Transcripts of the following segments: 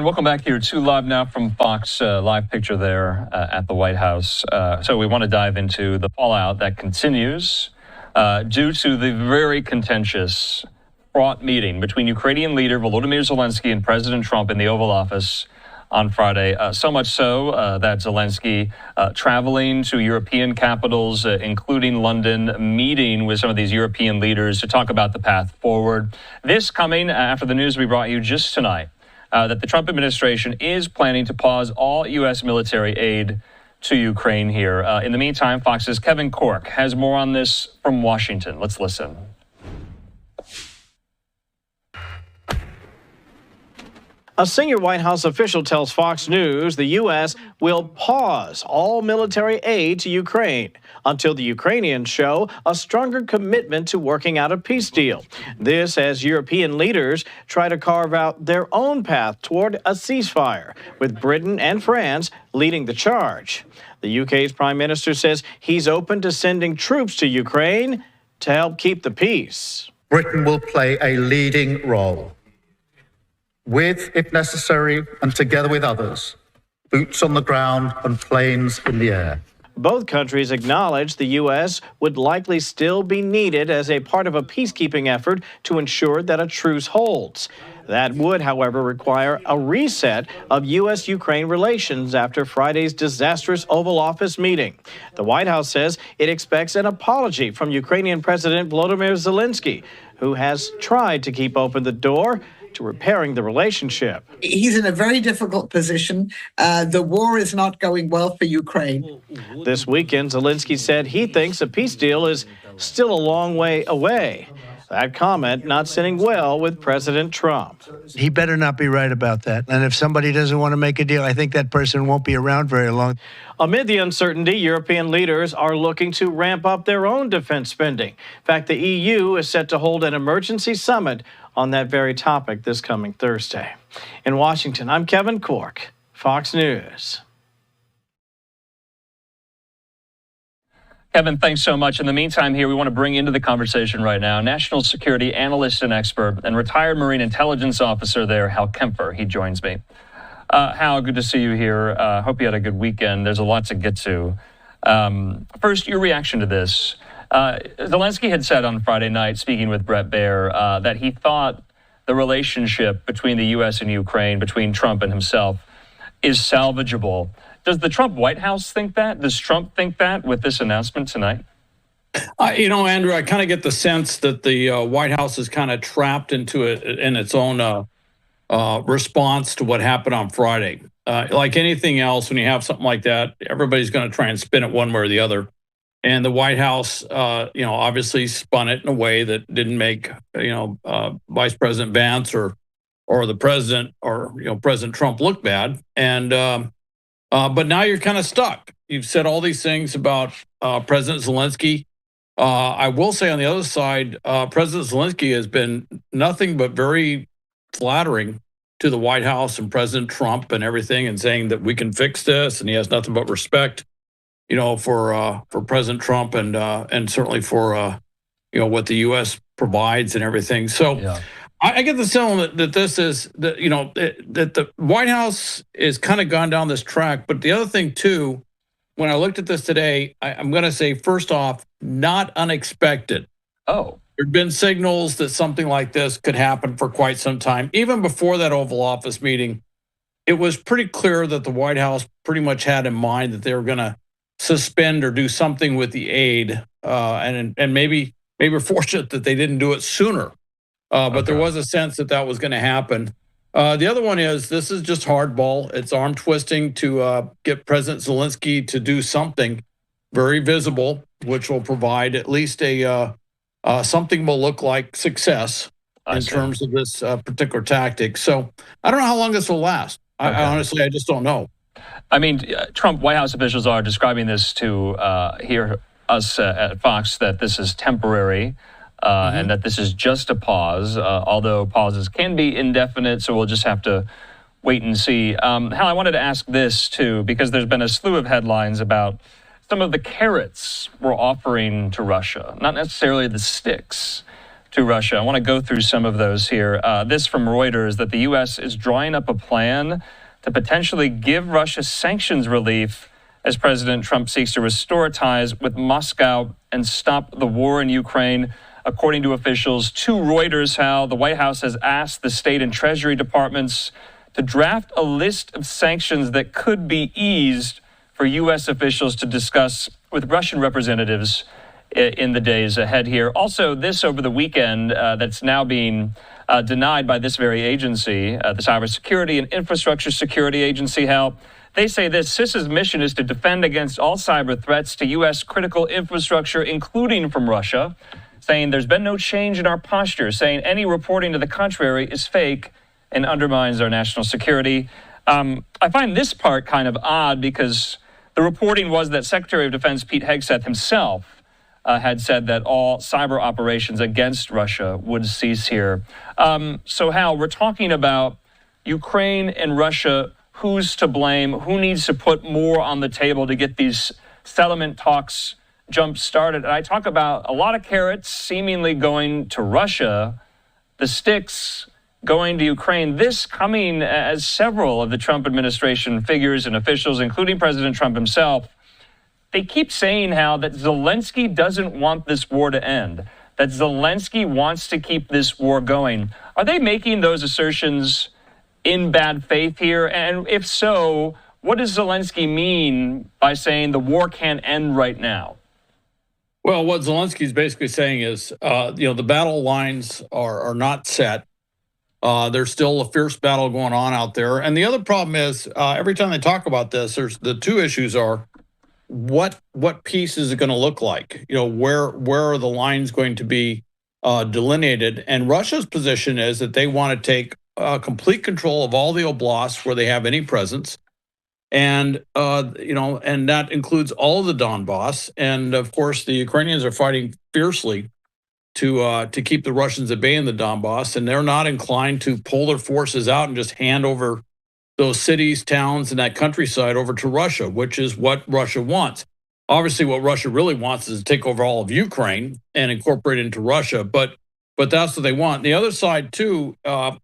And welcome back here to Live Now from Fox. Live picture there at the White House. So we want to dive into the fallout that continues due to the very contentious, fraught meeting between Ukrainian leader Volodymyr Zelenskyy and President Trump in the Oval Office on Friday. So much so that Zelenskyy traveling to European capitals, including London, meeting with some of these European leaders to talk about the path forward. This coming after the news we brought you just tonight. That the Trump administration is planning to pause all U.S. military aid to Ukraine here. In the meantime, Fox's Kevin Corke has more on this from Washington. Let's listen. A senior White House official tells Fox News the U.S. will pause all military aid to Ukraine until the Ukrainians show a stronger commitment to working out a peace deal. This as European leaders try to carve out their own path toward a ceasefire, with Britain and France leading the charge. The UK's Prime Minister says he's open to sending troops to Ukraine to help keep the peace. Britain will play a leading role, with, if necessary, and together with others, boots on the ground and planes in the air. Both countries acknowledge the U.S. would likely still be needed as a part of a peacekeeping effort to ensure that a truce holds. That would, however, require a reset of U.S.-Ukraine relations after Friday's disastrous Oval Office meeting. The White House says it expects an apology from Ukrainian President Volodymyr Zelenskyy, who has tried to keep open the door to repairing the relationship. He's in a very difficult position. The war is not going well for Ukraine. This weekend, Zelenskyy said he thinks a peace deal is still a long way away. That comment not sitting well with President Trump. He better not be right about that. And if somebody doesn't want to make a deal, I think that person won't be around very long. Amid the uncertainty, European leaders are looking to ramp up their own defense spending. In fact, the EU is set to hold an emergency summit on that very topic this coming Thursday. In Washington, I'm Kevin Corke, Fox News. Kevin, thanks so much. In the meantime here, we want to bring into the conversation right now national security analyst and expert and retired Marine intelligence officer there, Hal Kempfer. He joins me. Hal, good to see you here. Hope you had a good weekend. There's a lot to get to. First, your reaction to this. Zelenskyy had said on Friday night, speaking with Bret Baier, that he thought the relationship between the U.S. and Ukraine, between Trump and himself, is salvageable. Does the Trump White House think that? Does Trump think that with this announcement tonight? Andrew, I kind of get the sense that the White House is kind of trapped into it in its own response to what happened on Friday. Like anything else, when you have something like that, everybody's going to try and spin it one way or the other. And the White House, obviously spun it in a way that didn't make, Vice President Vance or the president or, President Trump look bad. And but now you're kind of stuck. You've said all these things about President Zelenskyy. I will say on the other side, President Zelenskyy has been nothing but very flattering to the White House and President Trump and everything, and saying that we can fix this, and he has nothing but respect, for President Trump and certainly for what the U.S. provides and everything. So. Yeah. I get the sentiment that this is that that the White House is kind of gone down this track. But the other thing too, when I looked at this today, I'm going to say first off, not unexpected. Oh, there'd been signals that something like this could happen for quite some time. Even before that Oval Office meeting, it was pretty clear that the White House pretty much had in mind that they were going to suspend or do something with the aid, and maybe we're fortunate that they didn't do it sooner. But there was a sense that that was going to happen. The other one is this is just hardball. It's arm twisting to get President Zelenskyy to do something very visible, which will provide at least a something will look like success in terms of this particular tactic. So I don't know how long this will last. I honestly, I just don't know. I mean, Trump White House officials are describing this to us at Fox that this is temporary. And that this is just a pause, although pauses can be indefinite, so we'll just have to wait and see. Hal, I wanted to ask this, too, because there's been a slew of headlines about some of the carrots we're offering to Russia, not necessarily the sticks. to Russia. I want to go through some of those here. This from Reuters, that the U.S. is drawing up a plan to potentially give Russia sanctions relief as President Trump seeks to restore ties with Moscow and stop the war in Ukraine. According to officials to Reuters, how the White House has asked the State and Treasury Departments to draft a list of sanctions that could be eased for U.S. officials to discuss with Russian representatives in the days ahead here. Also, this over the weekend that's now being denied by this very agency, the Cybersecurity and Infrastructure Security Agency, how they say this: CISA's mission is to defend against all cyber threats to U.S. critical infrastructure, including from Russia, saying there's been no change in our posture, saying any reporting to the contrary is fake and undermines our national security. I find this part kind of odd because the reporting was that Secretary of Defense Pete Hegseth himself had said that all cyber operations against Russia would cease here. So, Hal, we're talking about Ukraine and Russia. Who's to blame? Who needs to put more on the table to get these settlement talks jump-started? And I talk about a lot of carrots seemingly going to Russia, the sticks going to Ukraine. This coming as several of the Trump administration figures and officials, including President Trump himself, they keep saying how that Zelenskyy doesn't want this war to end, that Zelenskyy wants to keep this war going. Are they making those assertions in bad faith here? And if so, what does Zelenskyy mean by saying the war can't end right now? Well, what Zelenskyy is basically saying is, the battle lines are not set. There's still a fierce battle going on out there. And the other problem is, every time they talk about this, there's the two issues are, what peace is it going to look like? Where are the lines going to be delineated? And Russia's position is that they want to take complete control of all the oblasts where they have any presence, and and that includes all of the Donbass. And of course, the Ukrainians are fighting fiercely to keep the Russians at bay in the Donbass, and they're not inclined to pull their forces out and just hand over those cities, towns, and that countryside over to Russia, which is what Russia wants. Obviously, what Russia really wants is to take over all of Ukraine and incorporate it into Russia, but that's what they want. The other side, too,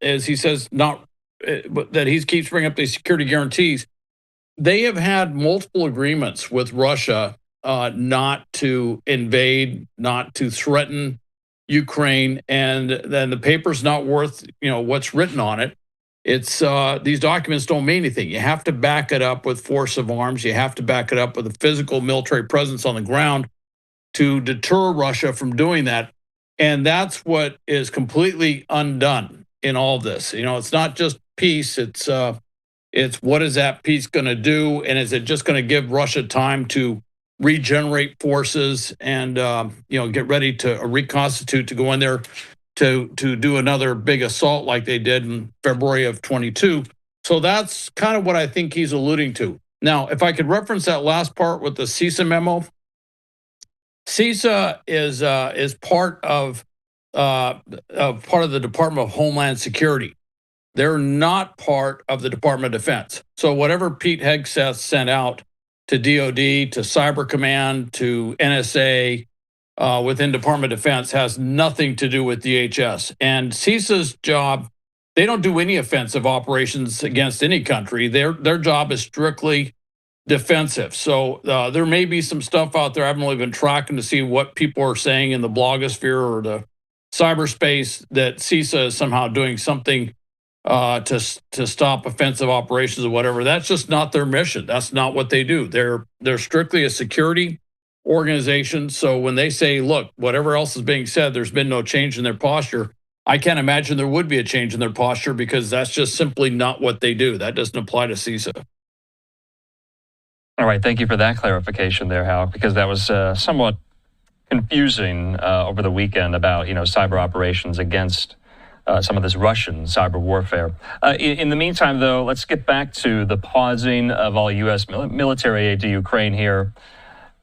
is he says that he keeps bringing up these security guarantees. They have had multiple agreements with Russia not to invade, not to threaten Ukraine, and then the paper's not worth what's written on it. It's these documents don't mean anything. You have to back it up with force of arms. You have to back it up with a physical military presence on the ground to deter Russia from doing that. And that's what is completely undone in all of this. It's not just peace. It's what is that peace going to do, and is it just going to give Russia time to regenerate forces and get ready to reconstitute, to go in there to do another big assault like they did in February of 22. So that's kind of what I think he's alluding to. Now, if I could reference that last part with the CISA memo, CISA is part of the Department of Homeland Security. They're not part of the Department of Defense. So whatever Pete Hegseth sent out to DOD, to Cyber Command, to NSA, within Department of Defense has nothing to do with DHS. And CISA's job, they don't do any offensive operations against any country. Their job is strictly defensive. So there may be some stuff out there. I haven't really been tracking to see what people are saying in the blogosphere or the cyberspace that CISA is somehow doing something to stop offensive operations or whatever. That's just not their mission. That's not what they do. They're strictly a security organization. So when they say, look, whatever else is being said, there's been no change in their posture, I can't imagine there would be a change in their posture, because that's just simply not what they do. That doesn't apply to CISA. All right. Thank you for that clarification there, Hal, because that was somewhat confusing over the weekend about, cyber operations against some of this Russian cyber warfare. In the meantime, though, let's get back to the pausing of all U.S. military aid to Ukraine here.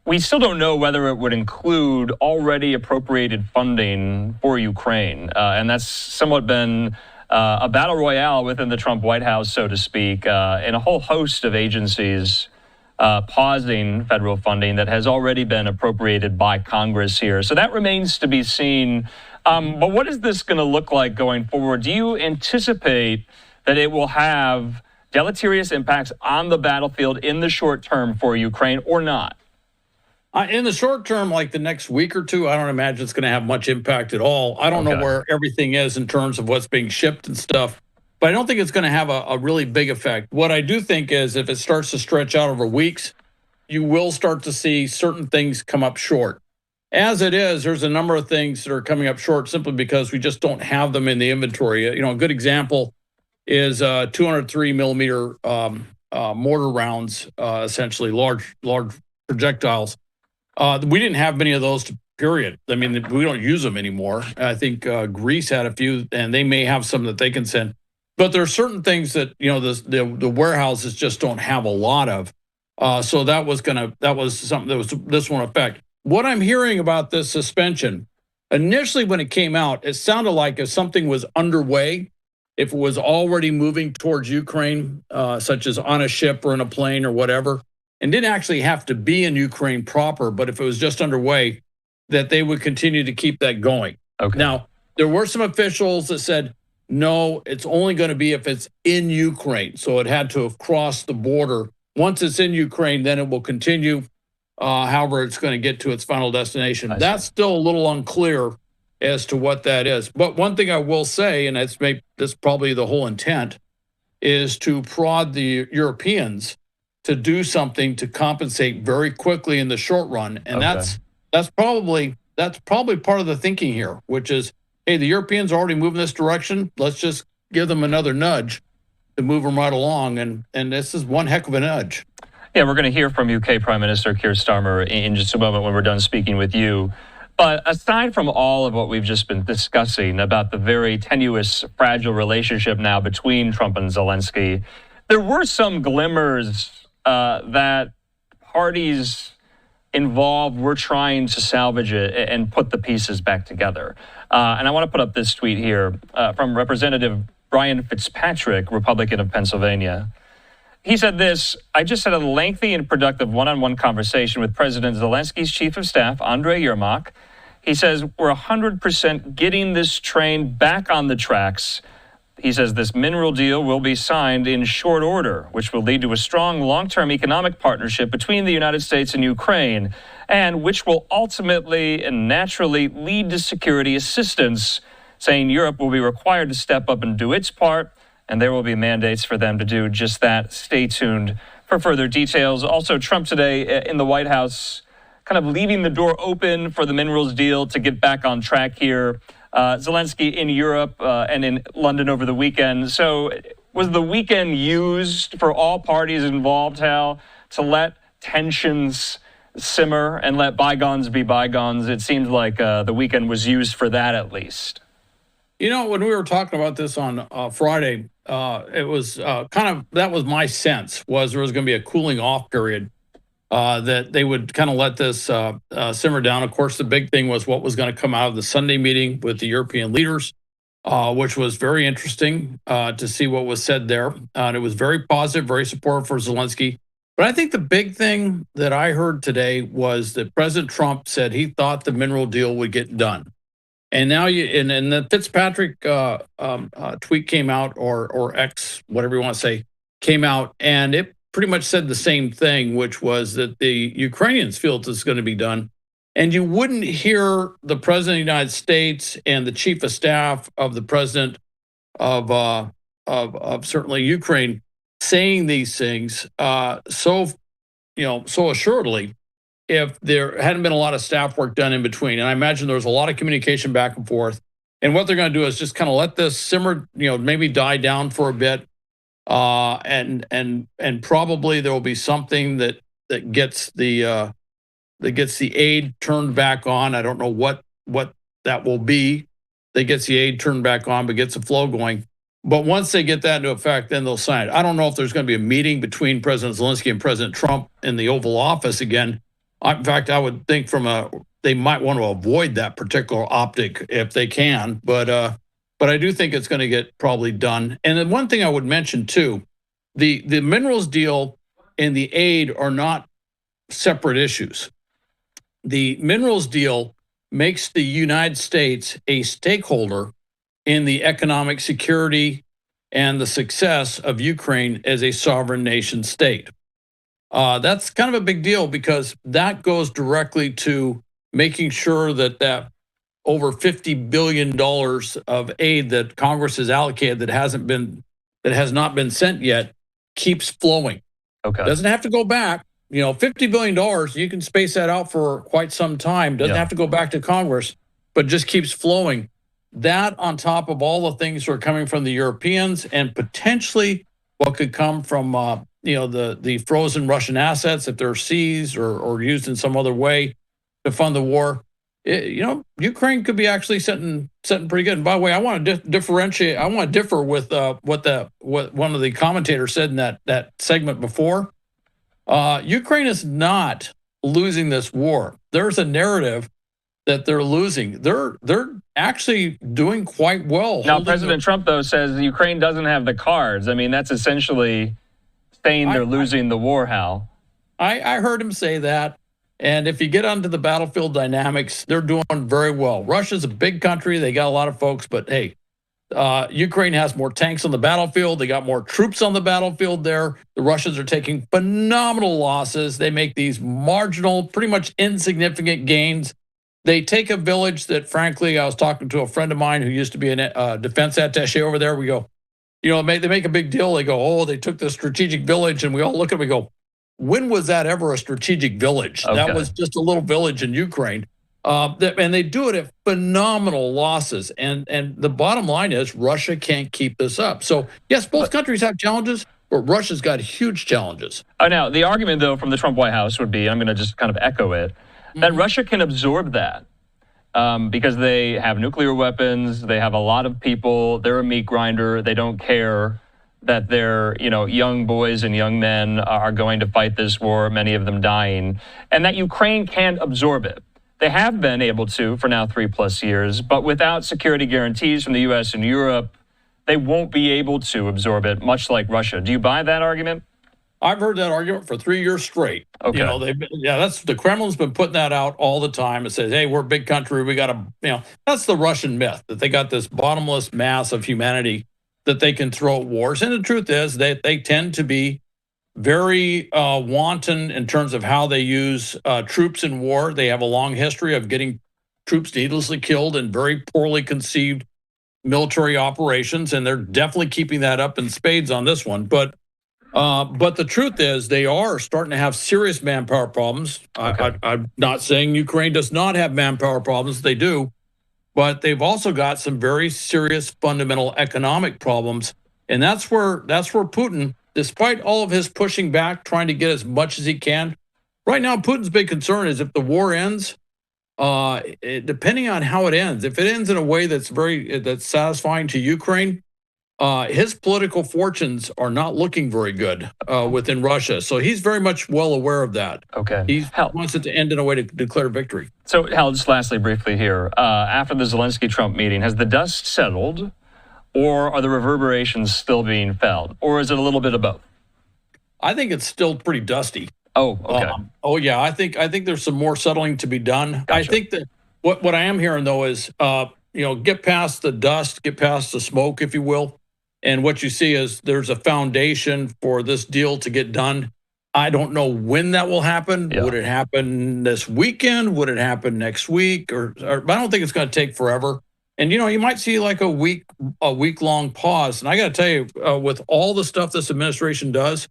We still don't know whether it would include already appropriated funding for Ukraine. And that's somewhat been a battle royale within the Trump White House, so to speak, and a whole host of agencies pausing federal funding that has already been appropriated by Congress here. So that remains to be seen. But what is this going to look like going forward? Do you anticipate that it will have deleterious impacts on the battlefield in the short term for Ukraine or not? In the short term, like the next week or two, I don't imagine it's going to have much impact at all. I don't know where everything is in terms of what's being shipped and stuff, but I don't think it's going to have a really big effect. What I do think is if it starts to stretch out over weeks, you will start to see certain things come up short. As it is, there's a number of things that are coming up short simply because we just don't have them in the inventory. You know, a good example is 203 millimeter mortar rounds, essentially large projectiles. We didn't have many of those, period. I mean, we don't use them anymore. I think Greece had a few, and they may have some that they can send. But there are certain things that, you know, the warehouses just don't have a lot of. So that was something that was this one effect. What I'm hearing about this suspension, initially when it came out, it sounded like if something was underway, if it was already moving towards Ukraine, such as on a ship or in a plane or whatever, and didn't actually have to be in Ukraine proper, but if it was just underway, that they would continue to keep that going. Okay. Now, there were some officials that said, no, it's only going to be if it's in Ukraine. So it had to have crossed the border. Once it's in Ukraine, then it will continue. However, it's going to get to its final destination. That's still a little unclear as to what that is. But one thing I will say, and that's probably the whole intent, is to prod the Europeans to do something to compensate very quickly in the short run. And that's probably part of the thinking here, which is, hey, the Europeans are already moving this direction. Let's just give them another nudge to move them right along. And this is one heck of a nudge. Yeah, we're going to hear from UK Prime Minister Keir Starmer in just a moment when we're done speaking with you. But aside from all of what we've just been discussing about the very tenuous, fragile relationship now between Trump and Zelenskyy, there were some glimmers that parties involved were trying to salvage it and put the pieces back together. And I want to put up this tweet here from Representative Brian Fitzpatrick, Republican of Pennsylvania. He said this: I just had a lengthy and productive one-on-one conversation with President Zelenskyy's chief of staff, Andrei Yermak. He says, we're 100% getting this train back on the tracks. He says this mineral deal will be signed in short order, which will lead to a strong long-term economic partnership between the United States and Ukraine, and which will ultimately and naturally lead to security assistance, saying Europe will be required to step up and do its part, and there will be mandates for them to do just that. Stay tuned for further details. Also, Trump today in the White House kind of leaving the door open for the minerals deal to get back on track here. Zelenskyy in Europe and in London over the weekend. So was the weekend used for all parties involved, Hal, to let tensions simmer and let bygones be bygones? It seemed like the weekend was used for that at least. You know, when we were talking about this on Friday, it was that was my sense, was there was going to be a cooling off period, that they would kind of let this simmer down. Of course, the big thing was what was going to come out of the Sunday meeting with the European leaders, which was very interesting to see what was said there. And it was very positive, very supportive for Zelenskyy. But I think the big thing that I heard today was that President Trump said he thought the mineral deal would get done. And now and the Fitzpatrick tweet came out, or X, whatever you want to say, came out, and it pretty much said the same thing, which was that the Ukrainians feel this is going to be done. And you wouldn't hear the President of the United States and the Chief of Staff of the President of certainly Ukraine saying these things so assuredly if there hadn't been a lot of staff work done in between. And I imagine there was a lot of communication back and forth. And what they're going to do is just kind of let this simmer, maybe die down for a bit. And probably there will be something that gets the aid turned back on. I don't know what that will be. That gets the aid turned back on, but gets the flow going. But once they get that into effect, then they'll sign it. I don't know if there's going to be a meeting between President Zelenskyy and President Trump in the Oval Office again. In fact, I would think they might want to avoid that particular optic if they can. But I do think it's going to get probably done. And then one thing I would mention too, the minerals deal and the aid are not separate issues. The minerals deal makes the United States a stakeholder in the economic security and the success of Ukraine as a sovereign nation state. That's kind of a big deal because that goes directly to making sure that over $50 billion of aid that Congress has allocated that has not been sent yet keeps flowing. Okay. Doesn't have to go back. $50 billion, you can space that out for quite some time. Doesn't have to go back to Congress, but just keeps flowing. That on top of all the things that are coming from the Europeans and potentially what could come from the frozen Russian assets if they're seized or used in some other way to fund the war. Ukraine could be actually sitting pretty good. And by the way, I want to differentiate. I want to differ with what one of the commentators said in that segment before. Ukraine is not losing this war. There's a narrative that they're losing. They're actually doing quite well. Now, President Trump, though, says Ukraine doesn't have the cards. I mean, that's essentially saying they're losing the war, Hal. I heard him say that. And if you get onto the battlefield dynamics, they're doing very well. Russia's a big country. They got a lot of folks, but hey, Ukraine has more tanks on the battlefield. They got more troops on the battlefield there. The Russians are taking phenomenal losses. They make these marginal, pretty much insignificant gains. They take a village that, frankly, I was talking to a friend of mine who used to be a defense attaché over there. We go, they make a big deal. They go, oh, they took the strategic village. And we all look at it, we go, when was that ever a strategic village? Okay. That was just a little village in Ukraine. And they do it at phenomenal losses. And the bottom line is Russia can't keep this up. So, yes, both countries have challenges, but Russia's got huge challenges. Now, the argument, though, from the Trump White House would be, I'm going to just kind of echo it, that Russia can absorb that because they have nuclear weapons, they have a lot of people, they're a meat grinder, they don't care that their young boys and young men are going to fight this war, many of them dying, and that Ukraine can't absorb it. They have been able to for now 3+ years, but without security guarantees from the U.S. and Europe, they won't be able to absorb it, much like Russia. Do you buy that argument? I've heard that argument for 3 years straight. Okay. That's the Kremlin's been putting that out all the time. It says, hey, we're a big country. We got to, that's the Russian myth that they got this bottomless mass of humanity that they can throw at wars. And the truth is that they tend to be very wanton in terms of how they use troops in war. They have a long history of getting troops needlessly killed in very poorly conceived military operations, and they're definitely keeping that up in spades on this one. But the truth is they are starting to have serious manpower problems. Okay. I'm not saying Ukraine does not have manpower problems. They do. But they've also got some very serious fundamental economic problems. And that's where Putin, despite all of his pushing back, trying to get as much as he can, right now Putin's big concern is if the war ends, depending on how it ends, if it ends in a way that's satisfying to Ukraine, his political fortunes are not looking very good within Russia. So he's very much well aware of that. Okay. He wants it to end in a way to declare victory. So, Hal, just lastly, briefly here, after the Zelenskyy-Trump meeting, has the dust settled, or are the reverberations still being felt, or is it a little bit of both? I think it's still pretty dusty. Oh, okay. Yeah, I think there's some more settling to be done. Gotcha. I think that what I am hearing, though, is get past the dust, get past the smoke, if you will. And what you see is there's a foundation for this deal to get done. I don't know when that will happen. Yeah. Would it happen this weekend? Would it happen next week? Or I don't think it's going to take forever. And, you might see like a week-long pause. And I got to tell you, with all the stuff this administration does,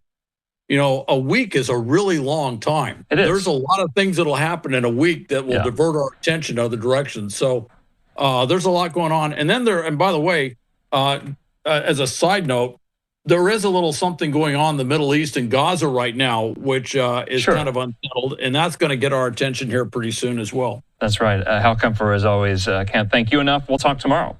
a week is a really long time. It is. There's a lot of things that'll happen in a week that will divert our attention other directions. So there's a lot going on. And by the way, as a side note, there is a little something going on in the Middle East and Gaza right now, which is kind of unsettled, and that's going to get our attention here pretty soon as well. That's right. Hal Kempfer, as always, can't thank you enough. We'll talk tomorrow.